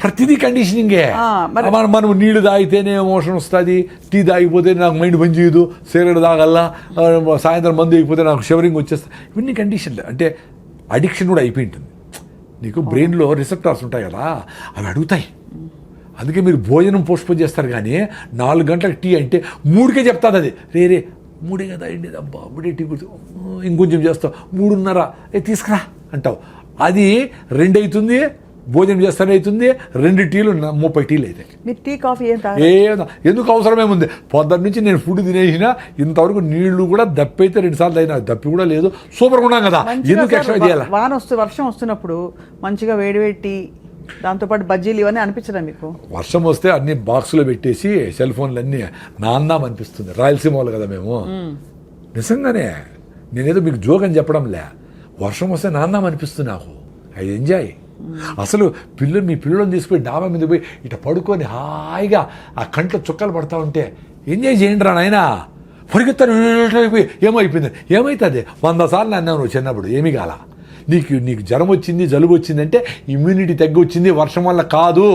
ప్రతిదీ కండిషనింగే. మనం నీళ్లు తాగితేనే ఎమోషన్ వస్తుంది, టీ తాగిపోతే నాకు మైండ్ పని చేయదు, సిగరెట్ తాగల్లా, సాయంత్రం మందు అయిపోతే నాకు షవరింగ్ వచ్చేస్తుంది. ఇవన్నీ కండిషన్లు. అంటే అడిక్షన్ కూడా అయిపోయి ఉంటుంది. నీకు బ్రెయిన్లో రిసెప్టార్స్ ఉంటాయి కదా, అవి అడుగుతాయి. అందుకే మీరు భోజనం పోస్ట్పోన్ చేస్తారు, కానీ 4 గంటలకు టీ అంటే 3కే చెప్తాది అది. రే 3 కదా అండి, అబ్బా అప్పుడే టీ కూర్చో, ఇంకొంచెం చేస్తావు, 3:30 తీసుకురా అంటావు. అది 2 అవుతుంది, భోజనం చేస్తానే అవుతుంది, 2 టీలు 30 టీలు అవుతాయి. మీరు టీ కాఫీ ఎందుకు అవసరమేముంది? పొద్దున్న నుంచి నేను ఫుడ్ తినేసిన, ఇంతవరకు నీళ్లు కూడా దప్పైతే 2 సార్లు అయినా, దప్పి కూడా లేదు, సూపర్గా ఉన్నాం కదా, ఎందుకు ఎక్స్ట్రా చేయాలి? వర్షం వస్తున్నప్పుడు మంచిగా వేడివేడి టీ, దాంతోపాటు బజ్జీలు ఇవన్నీ అనిపించదా మీకు? వర్షం వస్తే అన్ని బాక్సులో పెట్టేసి సెల్ ఫోన్లు అన్నీ నాందాం అనిపిస్తుంది. రాయలసీమ వాళ్ళు కదా మేము, నిజంగానే నేనేదో మీకు జోక్ అని చెప్పడంలే. వర్షం వస్తే నాందాం అనిపిస్తుంది నాకు. I enjoy. అసలు మీ పిల్లలను తీసుకుపోయి డాబా మీద పోయి ఇట్లా పడుకొని హాయిగా ఆ కంట్లో చుక్కలు పడతా ఉంటే ఎంజాయ్ చేయండి రా నాయనా. పరిగెత్తాను ఏమైపోయింది, ఏమవుతుంది? 100 సార్లు అన్నావు నువ్వు చిన్నప్పుడు, ఏమీ కాల. నీకు జ్వరం వచ్చింది, జలుబు వచ్చిందంటే ఇమ్యూనిటీ తగ్గి వచ్చింది, వర్షం వల్ల కాదు.